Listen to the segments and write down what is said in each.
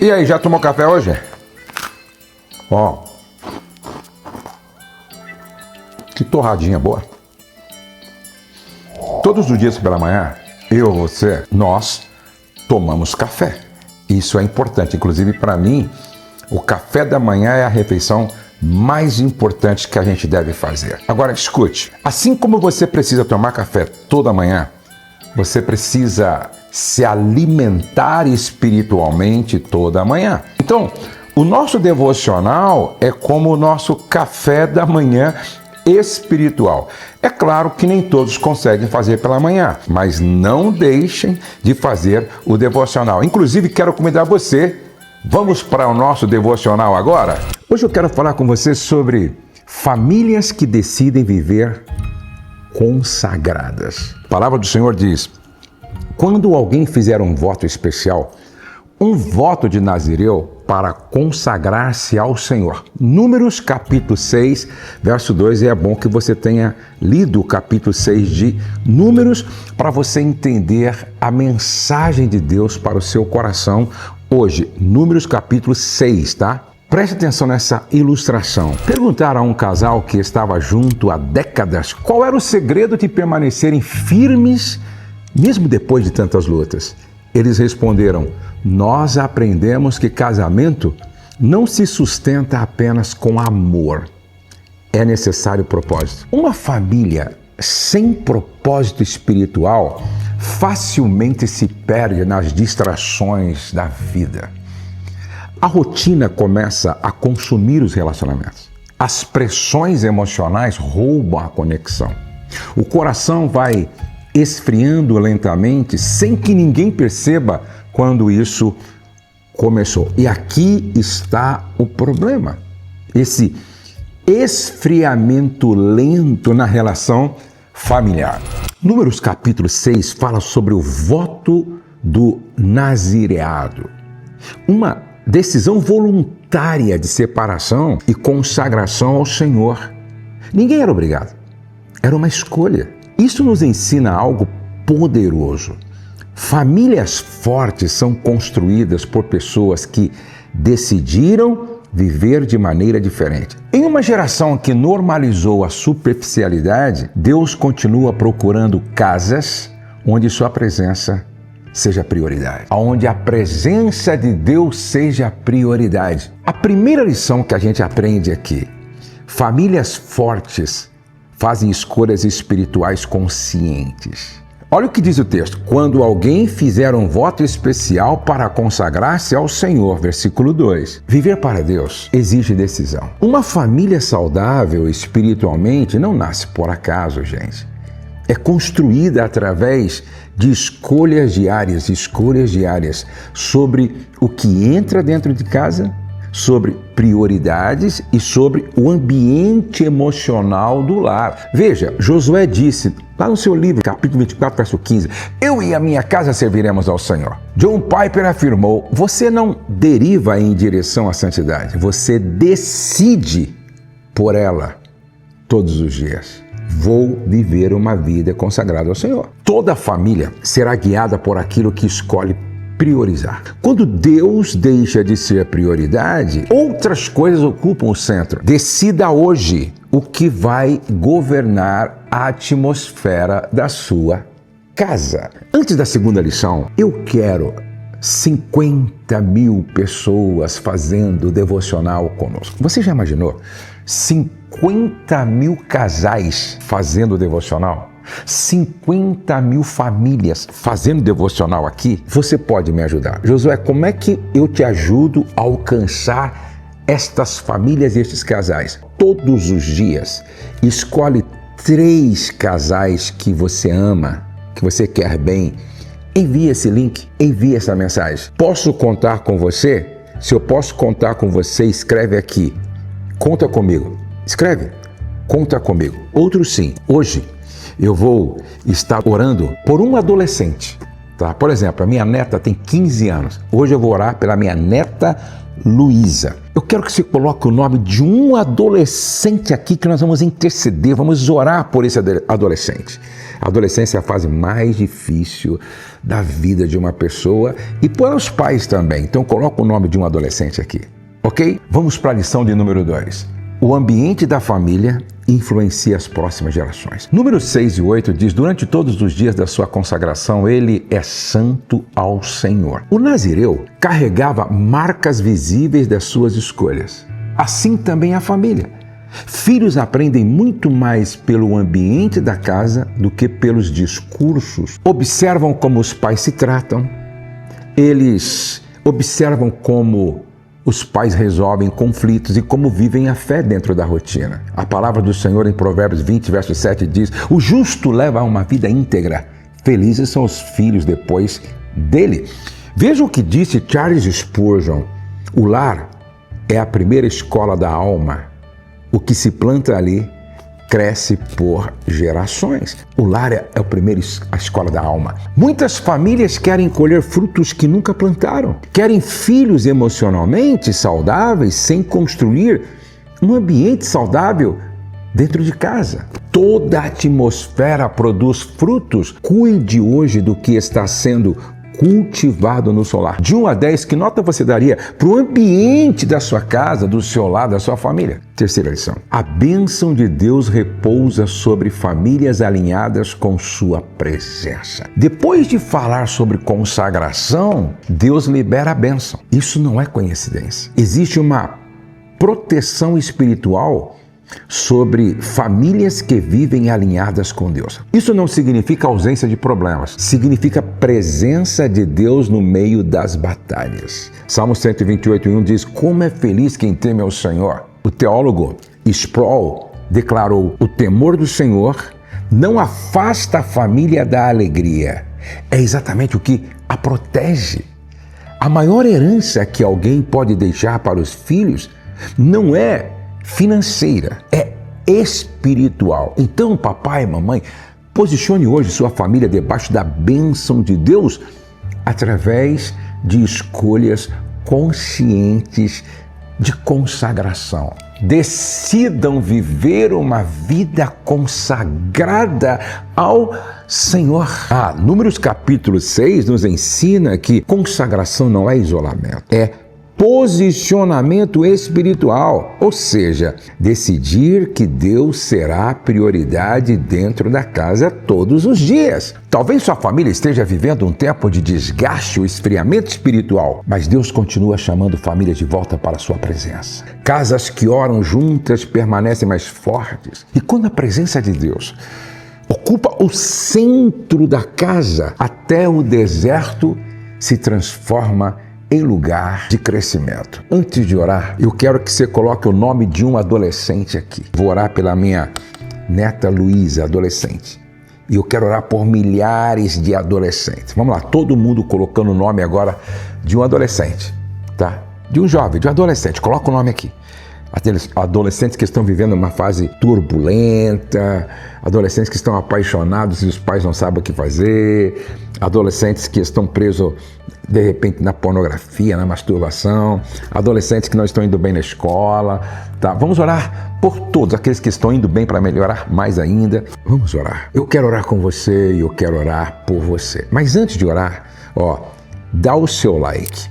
E aí, já tomou café hoje? Ó, que torradinha boa. Todos os dias pela manhã, eu, você, nós tomamos café. Isso é importante. Inclusive, para mim, o café da manhã é a refeição mais importante que a gente deve fazer. Agora, escute. Assim como você precisa tomar café toda manhã, você precisa se alimentar espiritualmente toda manhã. Então, o nosso devocional é como o nosso café da manhã espiritual. É claro que nem todos conseguem fazer pela manhã, mas não deixem de fazer o devocional. Inclusive, quero convidar você. Vamos para o nosso devocional agora? Hoje eu quero falar com você sobre famílias que decidem viver consagradas. A palavra do Senhor diz: quando alguém fizer um voto especial, um voto de Nazireu para consagrar-se ao Senhor. Números capítulo 6, verso 2, e é bom que você tenha lido o capítulo 6 de Números para você entender a mensagem de Deus para o seu coração hoje. Números capítulo 6, tá? Preste atenção nessa ilustração. Perguntaram a um casal que estava junto há décadas qual era o segredo de permanecerem firmes mesmo depois de tantas lutas. Eles responderam: nós aprendemos que casamento não se sustenta apenas com amor. É necessário propósito. Uma família sem propósito espiritual facilmente se perde nas distrações da vida. A rotina começa a consumir os relacionamentos. As pressões emocionais roubam a conexão. O coração vai esfriando lentamente, sem que ninguém perceba quando isso começou. E aqui está o problema. Esse esfriamento lento na relação familiar. Números capítulo 6 fala sobre o voto do nazireado. Uma decisão voluntária de separação e consagração ao Senhor. Ninguém era obrigado. Era uma escolha. Isso nos ensina algo poderoso. Famílias fortes são construídas por pessoas que decidiram viver de maneira diferente. Em uma geração que normalizou a superficialidade, Deus continua procurando casas onde sua presença seja prioridade. Onde a presença de Deus seja prioridade. A primeira lição que a gente aprende aqui: famílias fortes fazem escolhas espirituais conscientes. Olha o que diz o texto: quando alguém fizer um voto especial para consagrar-se ao Senhor, versículo 2. Viver para Deus exige decisão. Uma família saudável espiritualmente não nasce por acaso, gente. É construída através de escolhas diárias sobre o que entra dentro de casa, sobre prioridades e sobre o ambiente emocional do lar. Veja, Josué disse lá no seu livro, capítulo 24, verso 15, eu e a minha casa serviremos ao Senhor. John Piper afirmou: você não deriva em direção à santidade, você decide por ela todos os dias. Vou viver uma vida consagrada ao Senhor. Toda família será guiada por aquilo que escolhe priorizar. Quando Deus deixa de ser prioridade, outras coisas ocupam o centro. Decida hoje o que vai governar a atmosfera da sua casa. Antes da segunda lição, eu quero 50 mil pessoas fazendo devocional conosco. Você já imaginou? 50 mil casais fazendo devocional? 50 mil famílias fazendo devocional aqui? Você pode me ajudar. Josué, como é que eu te ajudo a alcançar estas famílias e estes casais? Todos os dias, escolhe 3 casais que você ama, que você quer bem. Envie esse link, envie essa mensagem. Posso contar com você? Se eu posso contar com você, escreve aqui: conta comigo. Escreve: conta comigo. Outro sim. Hoje eu vou estar orando por um adolescente, tá? Por exemplo, a minha neta tem 15 anos. Hoje eu vou orar pela minha neta Luísa. Eu quero que você coloque o nome de um adolescente aqui que nós vamos interceder, vamos orar por esse adolescente. A adolescência é a fase mais difícil da vida de uma pessoa e para os pais também. Então coloca o nome de um adolescente aqui, ok? Vamos para a lição de número 2. O ambiente da família influencia as próximas gerações. Números 6 e 8 diz: durante todos os dias da sua consagração, ele é santo ao Senhor. O nazireu carregava marcas visíveis das suas escolhas. Assim também a família. Filhos aprendem muito mais pelo ambiente da casa do que pelos discursos. Observam como os pais se tratam. Eles observam como os pais resolvem conflitos e como vivem a fé dentro da rotina. A palavra do Senhor em Provérbios 20, verso 7 diz: o justo leva uma vida íntegra. Felizes são os filhos depois dele. Veja o que disse Charles Spurgeon: o lar é a primeira escola da alma. O que se planta ali cresce por gerações. O lar é a escola da alma. Muitas famílias querem colher frutos que nunca plantaram. Querem filhos emocionalmente saudáveis sem construir um ambiente saudável dentro de casa. Toda a atmosfera produz frutos. Cuide hoje do que está sendo cultivado no seu lar. De 1 a 10, que nota você daria para o ambiente da sua casa, do seu lar, da sua família? Terceira lição. A bênção de Deus repousa sobre famílias alinhadas com sua presença. Depois de falar sobre consagração, Deus libera a bênção. Isso não é coincidência. Existe uma proteção espiritual sobre famílias que vivem alinhadas com Deus. Isso não significa ausência de problemas, significa presença de Deus no meio das batalhas. Salmo 128:1 diz: como é feliz quem teme ao Senhor. O teólogo Sproul declarou: o temor do Senhor não afasta a família da alegria, é exatamente o que a protege. A maior herança que alguém pode deixar para os filhos não é financeira, é espiritual. Então, papai e mamãe, posicione hoje sua família debaixo da bênção de Deus através de escolhas conscientes de consagração. Decidam viver uma vida consagrada ao Senhor. Números capítulo 6 nos ensina que consagração não é isolamento, é posicionamento espiritual, ou seja, decidir que Deus será a prioridade dentro da casa todos os dias. Talvez sua família esteja vivendo um tempo de desgaste ou esfriamento espiritual, mas Deus continua chamando famílias de volta para a sua presença. Casas que oram juntas permanecem mais fortes. E quando a presença de Deus ocupa o centro da casa, até o deserto se transforma em lugar de crescimento. Antes de orar, eu quero que você coloque o nome de um adolescente aqui. Vou orar pela minha neta Luísa, adolescente. E eu quero orar por milhares de adolescentes. Vamos lá, todo mundo colocando o nome agora de um adolescente, tá? De um jovem, de um adolescente. Coloca o nome aqui. Adolescentes que estão vivendo uma fase turbulenta, adolescentes que estão apaixonados e os pais não sabem o que fazer, adolescentes que estão presos de repente na pornografia, na masturbação, adolescentes que não estão indo bem na escola, tá? Vamos orar por todos aqueles que estão indo bem para melhorar mais ainda. Vamos orar. Eu quero orar com você e eu quero orar por você. Mas antes de orar, dá o seu like.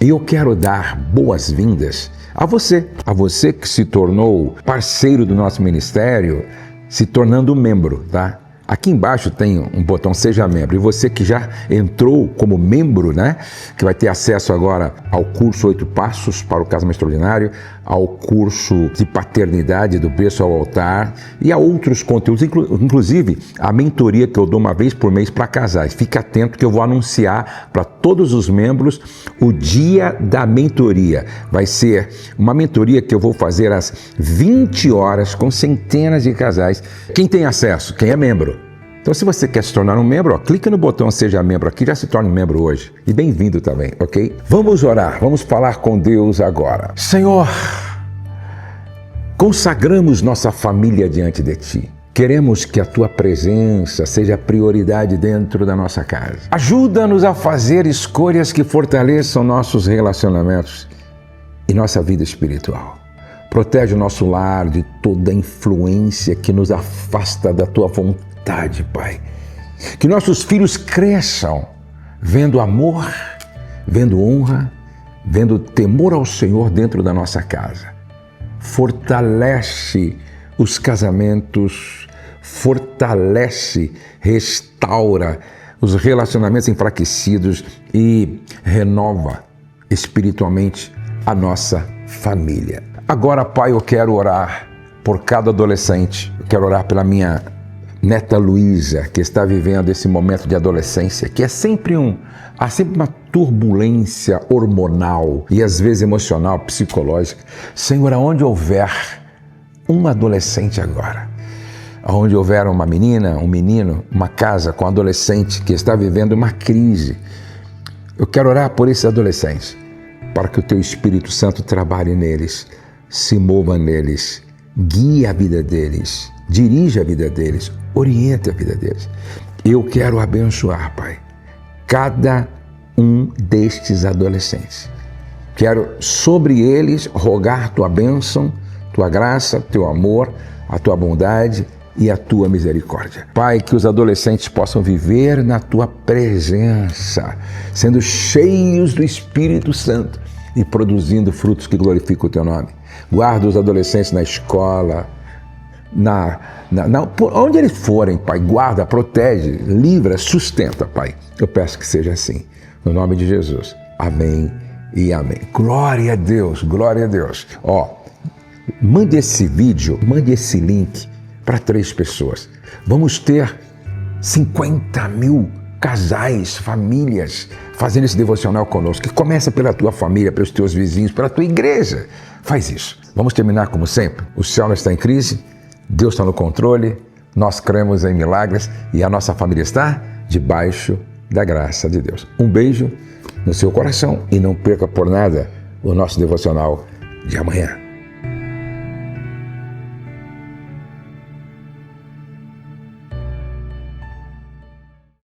E eu quero dar boas-vindas a você que se tornou parceiro do nosso ministério, se tornando membro, tá? Aqui embaixo tem um botão Seja Membro. E você que já entrou como membro, né? Que vai ter acesso agora ao curso 8 Passos para o Casamento Extraordinário, ao curso de paternidade do berço ao altar e a outros conteúdos, inclusive a mentoria que eu dou uma vez por mês para casais. Fique atento que eu vou anunciar para todos os membros o dia da mentoria. Vai ser uma mentoria que eu vou fazer às 20 horas com centenas de casais. Quem tem acesso? Quem é membro. Então, se você quer se tornar um membro, clica no botão Seja Membro aqui, já se torne um membro hoje. E bem-vindo também, ok? Vamos orar, vamos falar com Deus agora. Senhor, consagramos nossa família diante de Ti. Queremos que a Tua presença seja a prioridade dentro da nossa casa. Ajuda-nos a fazer escolhas que fortaleçam nossos relacionamentos e nossa vida espiritual. Protege o nosso lar de toda influência que nos afasta da Tua vontade vontade, Pai. Que nossos filhos cresçam vendo amor, vendo honra, vendo temor ao Senhor dentro da nossa casa. Fortalece os casamentos, fortalece, restaura os relacionamentos enfraquecidos e renova espiritualmente a nossa família. Agora, Pai, eu quero orar por cada adolescente. Eu quero orar pela minha neta Luísa, que está vivendo esse momento de adolescência, que há sempre uma turbulência hormonal e às vezes emocional, psicológica. Senhor, aonde houver um adolescente agora, aonde houver uma menina, um menino, uma casa com um adolescente que está vivendo uma crise, eu quero orar por esses adolescentes, para que o Teu Espírito Santo trabalhe neles, se mova neles, guie a vida deles, dirija a vida deles, oriente a vida deles. Eu quero abençoar, Pai, cada um destes adolescentes. Quero sobre eles rogar Tua bênção, Tua graça, Teu amor, a Tua bondade e a Tua misericórdia. Pai, que os adolescentes possam viver na Tua presença, sendo cheios do Espírito Santo e produzindo frutos que glorificam o Teu nome. Guarda os adolescentes na escola, por onde eles forem, Pai, guarda, protege, livra, sustenta, Pai. Eu peço que seja assim, no nome de Jesus. Amém e amém. Glória a Deus, glória a Deus. Mande esse vídeo, mande esse link para 3 pessoas. Vamos ter 50 mil casais, famílias, fazendo esse devocional conosco, que começa pela tua família, pelos teus vizinhos, pela tua igreja. Faz isso. Vamos terminar como sempre. O céu não está em crise, Deus está no controle, nós cremos em milagres e a nossa família está debaixo da graça de Deus. Um beijo no seu coração e não perca por nada o nosso devocional de amanhã.